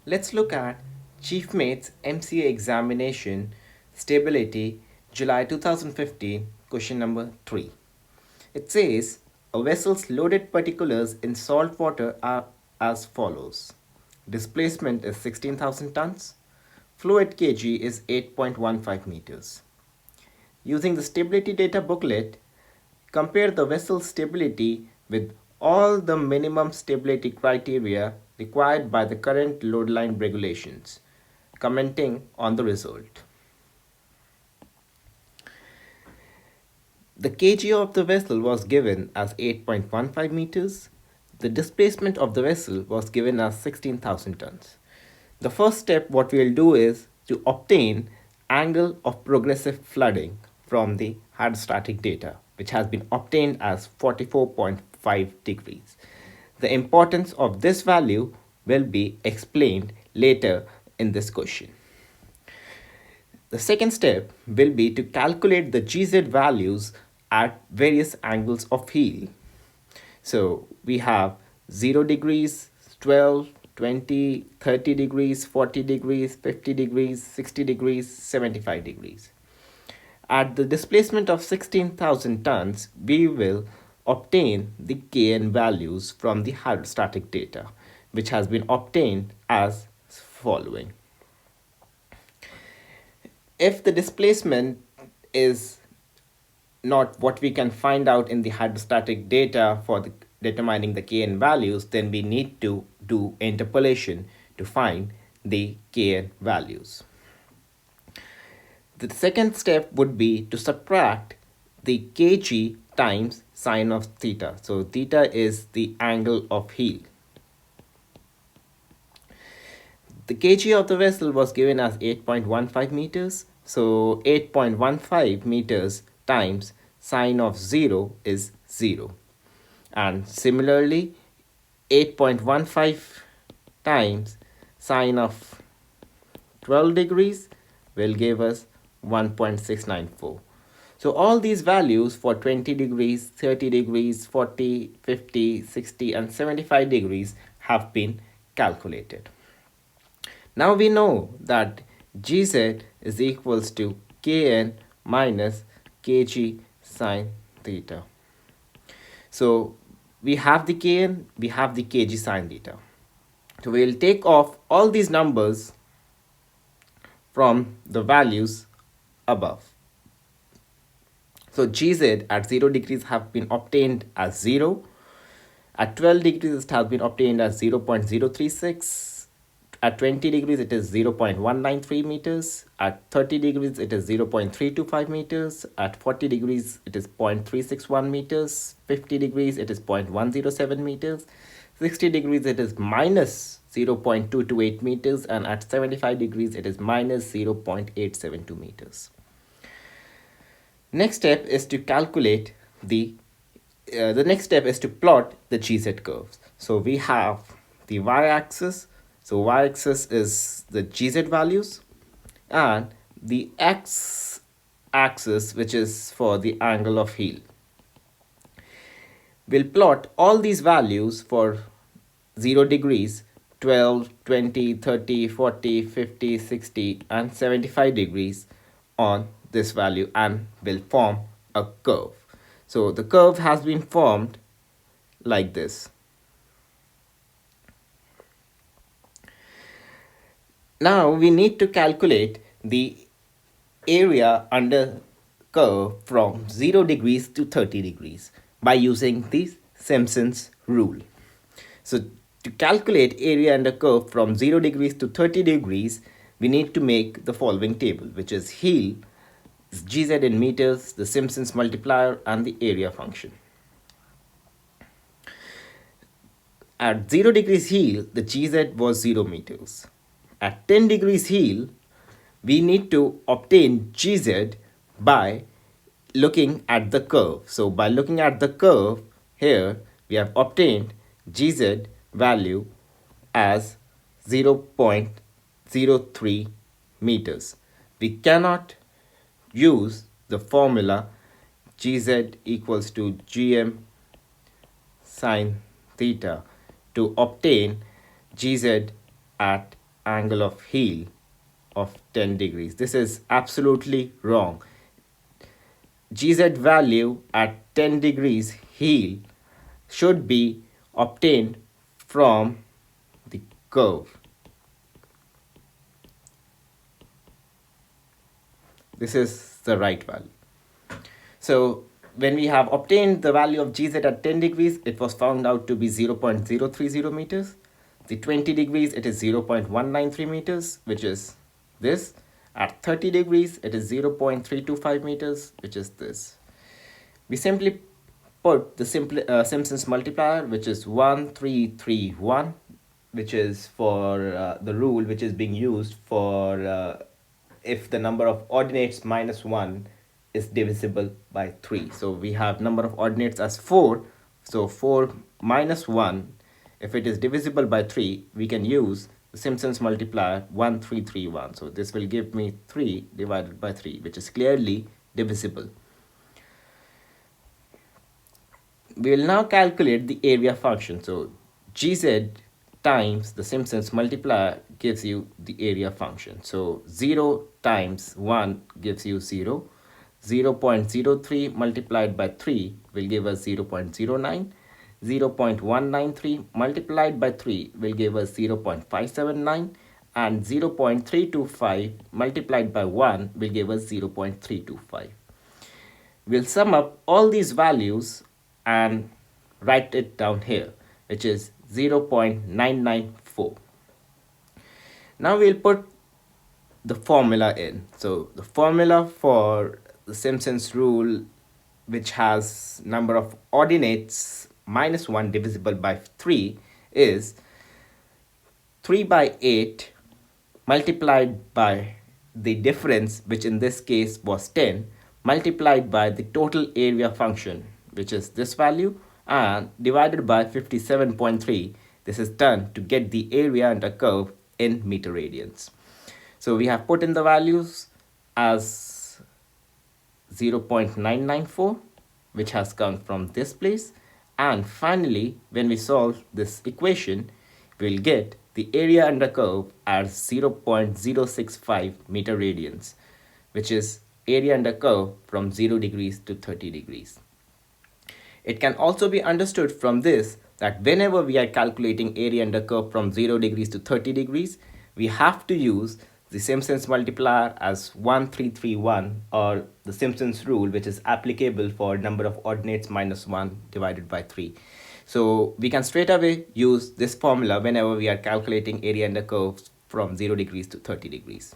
Let's look at Chief Mate's MCA examination stability July 2015 question number 3. It says a vessel's loaded particulars in salt water are as follows. Displacement is 16,000 tons. Flow at kg is 8.15 meters. Using the stability data booklet, compare the vessel's stability with all the minimum stability criteria required by the current load line regulations, commenting on the result. The kg of the vessel was given as 8.15 meters. The displacement of the vessel was given as 16,000 tons. The first step what we will do is to obtain angle of progressive flooding from the hydrostatic data, which has been obtained as 44.5 degrees. The importance of this value will be explained later in this question. The second step will be to calculate the GZ values at various angles of heel. So we have 0 degrees, 12, 20, 30 degrees, 40 degrees, 50 degrees, 60 degrees, 75 degrees. At the displacement of 16,000 tons, we will obtain the Kn values from the hydrostatic data, which has been obtained as following. If the displacement is not what we can find out in the hydrostatic data for determining the Kn values, then we need to do interpolation to find the Kn values. The second step would be to subtract the kg times sine of theta. So theta is the angle of heel. The kg of the vessel was given as 8.15 meters. So 8.15 meters times sine of 0 is 0. And similarly, 8.15 times sine of 12 degrees will give us 1.694. So all these values for 20 degrees, 30 degrees, 40, 50, 60 and 75 degrees have been calculated. Now we know that Gz is equals to Kn minus Kg sine theta. So we have the Kn, we have the Kg sine theta. So we will take off all these numbers from the values above. So Gz at 0 degrees have been obtained as 0. At 12 degrees it has been obtained as 0.036. At 20 degrees it is 0.193 meters. At 30 degrees it is 0.325 meters. At 40 degrees it is 0.361 meters. 50 degrees it is 0.107 meters. 60 degrees it is minus 0.228 meters, and at 75 degrees it is minus 0.872 meters. Next step is to calculate the next step is to plot the GZ curves. So we have the y-axis. So y-axis is the GZ values, and the x-axis, which is for the angle of heel. We'll plot all these values for 0 degrees, 12, 20, 30, 40, 50, 60 and 75 degrees on this value, and will form a curve. So the curve has been formed like this. Now we need to calculate the area under curve from 0 degrees to 30 degrees by using the Simpsons rule. So to calculate area under curve from 0 degrees to 30 degrees, we need to make the following table, which is heel, GZ in meters, the Simpsons multiplier and the area function. At 0 degrees heel, the GZ was 0 meters. At 10 degrees heel, we need to obtain GZ by looking at the curve. So by looking at the curve here, we have obtained GZ value as 0.03 meters. We cannot use the formula GZ equals to GM sine theta to obtain GZ at angle of heel of 10 degrees. This is absolutely wrong. GZ value at 10 degrees heel should be obtained from the curve. This is the right value. So when we have obtained the value of GZ at 10 degrees, it was found out to be 0.030 meters. The 20 degrees, it is 0.193 meters, which is this. At 30 degrees, it is 0.325 meters, which is this. We simply put the Simpsons multiplier, which is 1331, which is for the rule which is being used for if the number of ordinates minus 1 is divisible by 3. So we have number of ordinates as 4. So 4 minus 1, if it is divisible by 3, we can use the Simpsons multiplier 1331. So this will give me 3 divided by 3, which is clearly divisible. We will now calculate the area function. So GZ times the Simpsons multiplier gives you the area function. So 0 times 1 gives you 0. 0.03 multiplied by 3 will give us 0.09. 0.193 multiplied by 3 will give us 0.579, and 0.325 multiplied by 1 will give us 0.325. We'll sum up all these values and write it down here, which is 0.994. Now we'll put the formula in. So the formula for the Simpsons rule, which has number of ordinates minus 1 divisible by 3, is 3 by 8 multiplied by the difference, which in this case was 10, multiplied by the total area function, which is this value, and divided by 57.3. This is done to get the area under curve in meter radians. So we have put in the values as 0.994, which has come from this place. And finally, when we solve this equation, we'll get the area under curve as 0.065 meter radians, which is area under curve from 0 degrees to 30 degrees. It can also be understood from this that whenever we are calculating area under curve from 0 degrees to 30 degrees, we have to use the Simpsons multiplier as 1331, or the Simpsons rule, which is applicable for number of ordinates minus 1 divided by 3. So we can straight away use this formula whenever we are calculating area under curve from 0 degrees to 30 degrees.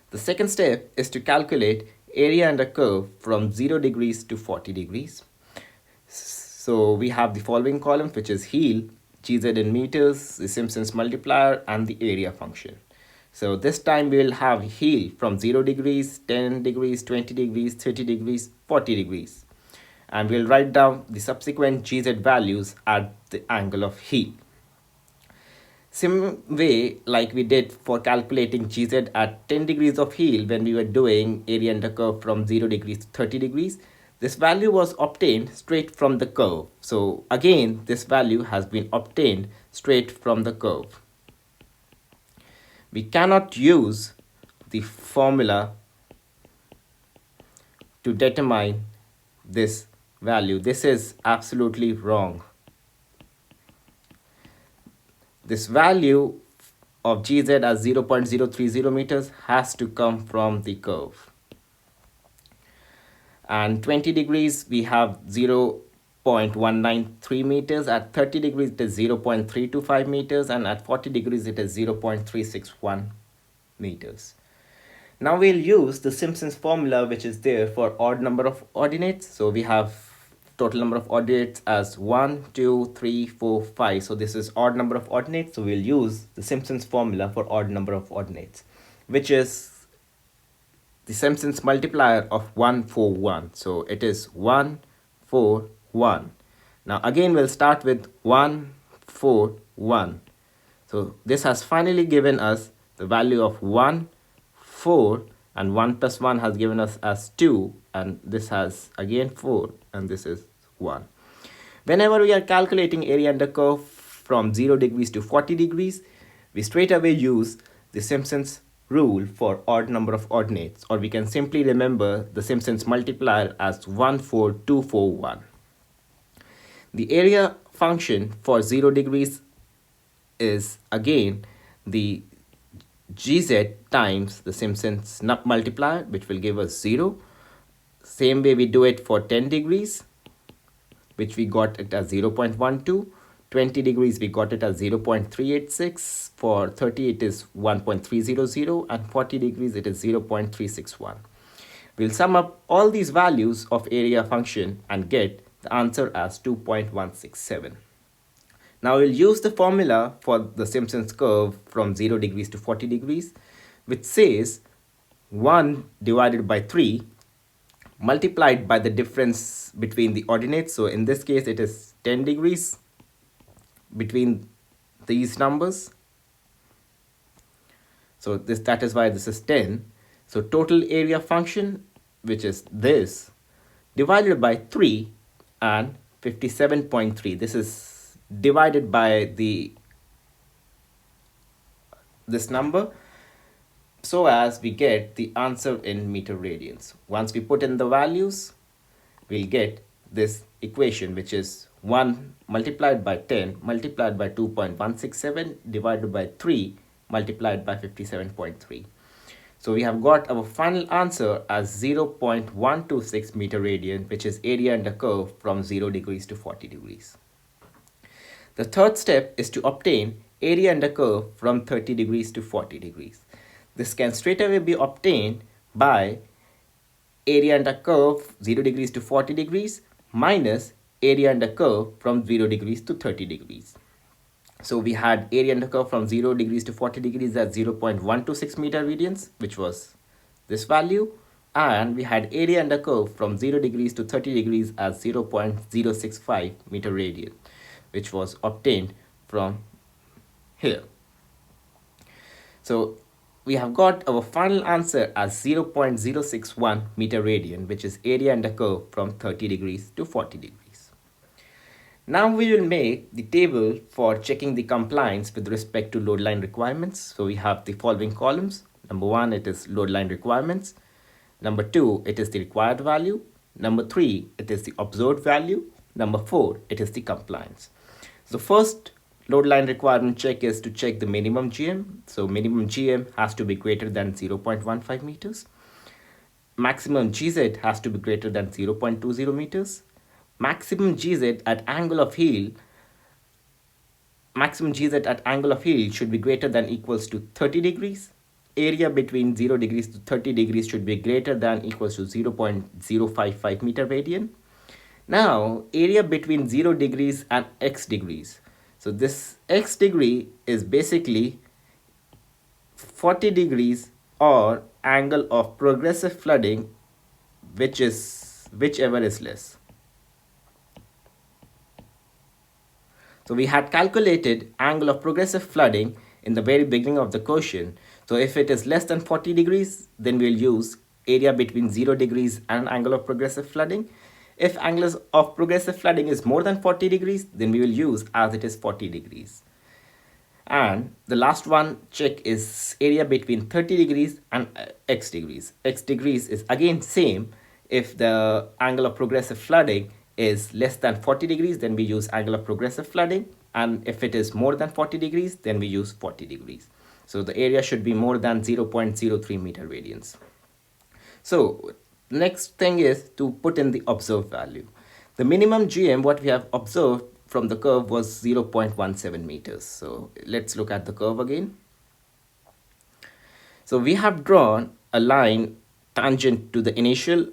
The second step is to calculate area under curve from 0 degrees to 40 degrees. So we have the following columns, which is heel, GZ in meters, the Simpsons multiplier, and the area function. So this time we will have heel from 0 degrees, 10 degrees, 20 degrees, 30 degrees, 40 degrees. And we'll write down the subsequent GZ values at the angle of heel. Same way like we did for calculating GZ at 10 degrees of heel when we were doing area under curve from 0 degrees to 30 degrees, this value was obtained straight from the curve. So again, this value has been obtained straight from the curve. We cannot use the formula to determine this value. This is absolutely wrong. This value of GZ as 0.030 meters has to come from the curve. And 20 degrees, we have 0.193 meters. At 30 degrees, it is 0.325 meters. And at 40 degrees, it is 0.361 meters. Now we'll use the Simpsons formula, which is there for odd number of ordinates. So we have total number of ordinates as 1, 2, 3, 4, 5. So this is odd number of ordinates. So we'll use the Simpsons formula for odd number of ordinates, which is the Simpsons multiplier of 141. So it is 141. Now again we'll start with 141. So this has finally given us the value of 1, 4, and 1 plus 1 has given us as 2, and this has again 4, and this is 1. Whenever we are calculating area under curve from 0 degrees to 40 degrees, we straight away use the Simpsons rule for odd number of ordinates, or we can simply remember the Simpsons multiplier as 14241. The area function for 0 degrees is again the gz times the Simpsons multiplier, which will give us 0. Same way we do it for 10 degrees, which we got it as 0.12. 20 degrees we got it as 0.386. For 30 it is 1.300, and 40 degrees it is 0.361. We'll sum up all these values of area function and get the answer as 2.167. Now we'll use the formula for the Simpsons curve from 0 degrees to 40 degrees, which says 1 divided by 3 multiplied by the difference between the ordinates. So in this case it is 10 degrees between these numbers. So that is why this is 10. So total area function, which is this, divided by 3 and 57.3. This is divided by this number, so as we get the answer in meter radians. Once we put in the values, we'll get this equation, which is 1 multiplied by 10 multiplied by 2.167 divided by 3 multiplied by 57.3. So we have got our final answer as 0.126 meter radian, which is area under curve from 0 degrees to 40 degrees. The third step is to obtain area under curve from 30 degrees to 40 degrees. This can straight away be obtained by area under curve 0 degrees to 40 degrees minus area under curve from 0 degrees to 30 degrees. So we had area under curve from 0 degrees to 40 degrees at 0.126 meter radians, which was this value, and we had area under curve from 0 degrees to 30 degrees as 0.065 meter radian, which was obtained from here. So we have got our final answer as 0.061 meter radian, which is area under curve from 30 degrees to 40 degrees. Now we will make the table for checking the compliance with respect to load line requirements. So we have the following columns. Number 1, it is load line requirements. Number 2, it is the required value. Number 3, it is the observed value. Number 4, it is the compliance. So first load line requirement check is to check the minimum GM. So minimum GM has to be greater than 0.15 meters. Maximum GZ has to be greater than 0.20 meters. Maximum GZ at angle of heel should be greater than equals to 30 degrees. Area between 0 degrees to 30 degrees should be greater than equals to 0.055 meter radian. Now area between 0 degrees and x degrees. So this x degree is basically 40 degrees or angle of progressive flooding, whichever is less. So we had calculated angle of progressive flooding in the very beginning of the question. So if it is less than 40 degrees, then we'll use area between 0 degrees and angle of progressive flooding. If angle of progressive flooding is more than 40 degrees, then we will use as it is 40 degrees. And the last one check is area between 30 degrees and x degrees. X degrees is again same. If the angle of progressive flooding is less than 40 degrees, then we use angle of progressive flooding, and if it is more than 40 degrees, then we use 40 degrees. So the area should be more than 0.03 meter radians. So next thing is to put in the observed value. The minimum GM what we have observed from the curve was 0.17 meters. So let's look at the curve again. So we have drawn a line tangent to the initial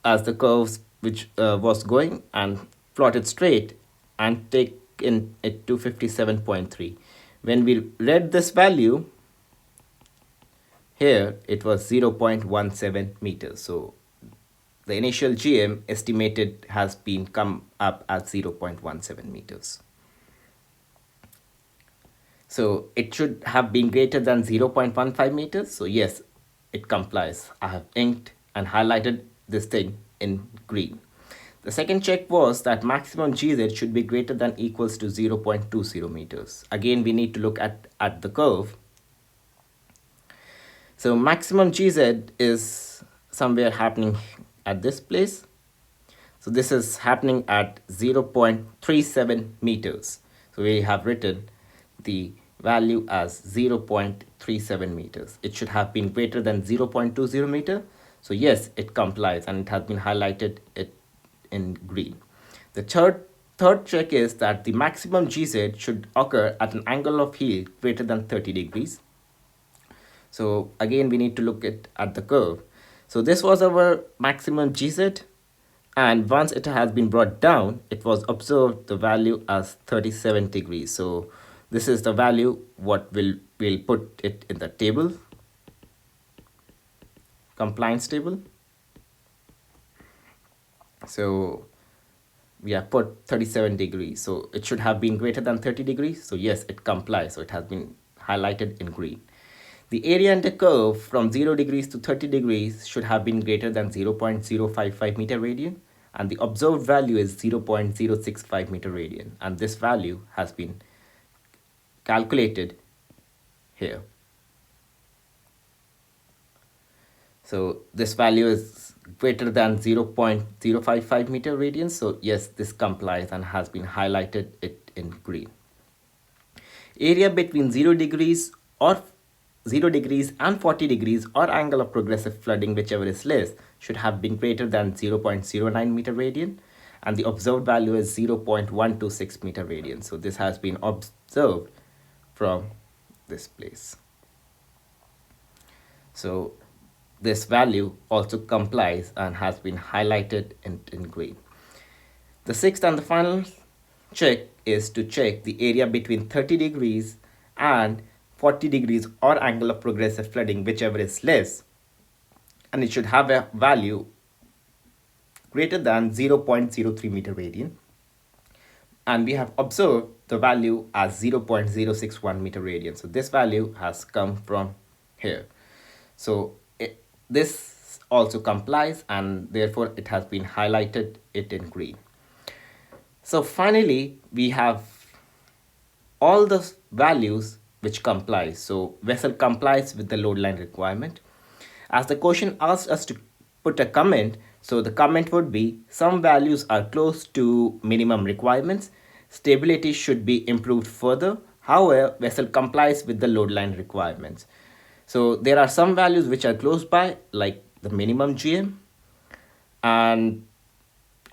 as the curves which was going, and plotted straight and taken it to 57.3. When we read this value here, it was 0.17 meters. So the initial GM estimated has been come up as 0.17 meters. So it should have been greater than 0.15 meters. So yes, it complies. I have inked and highlighted this thing in green. The second check was that maximum GZ should be greater than equals to 0.20 meters. Again, we need to look at the curve. So maximum GZ is somewhere happening at this place. So this is happening at 0.37 meters. So we have written the value as 0.37 meters. It should have been greater than 0.20 meter. So yes, it complies and it has been highlighted it in green. The third check is that the maximum GZ should occur at an angle of heel greater than 30 degrees. So again, we need to look at the curve. So this was our maximum GZ, and once it has been brought down, it was observed the value as 37 degrees. So this is the value what we'll put it in the table, compliance table. So we have put 37 degrees. So it should have been greater than 30 degrees. So yes, it complies. So it has been highlighted in green. The area under curve from 0 degrees to 30 degrees should have been greater than 0.055 meter radian, and the observed value is 0.065 meter radian, and this value has been calculated here. So this value is greater than 0.055 meter radian. So yes, this complies and has been highlighted it in green. Area between 0 degrees and 40 degrees or angle of progressive flooding, whichever is less, should have been greater than 0.09 meter radian, and the observed value is 0.126 meter radian. So this has been observed from this place. So this value also complies and has been highlighted in green. The sixth and the final check is to check the area between 30 degrees and 40 degrees or angle of progressive flooding, whichever is less, and it should have a value greater than 0.03 meter radian, and we have observed the value as 0.061 meter radian. So this value has come from here. So this also complies, and therefore it has been highlighted it in green. So finally, we have all the values which comply. So vessel complies with the load line requirement. As the question asked us to put a comment, so the comment would be some values are close to minimum requirements. Stability should be improved further. However, vessel complies with the load line requirements. So there are some values which are close by, like the minimum GM and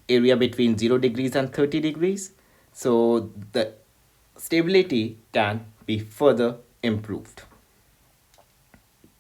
area between 0 degrees and 30 degrees. So the stability can be further improved.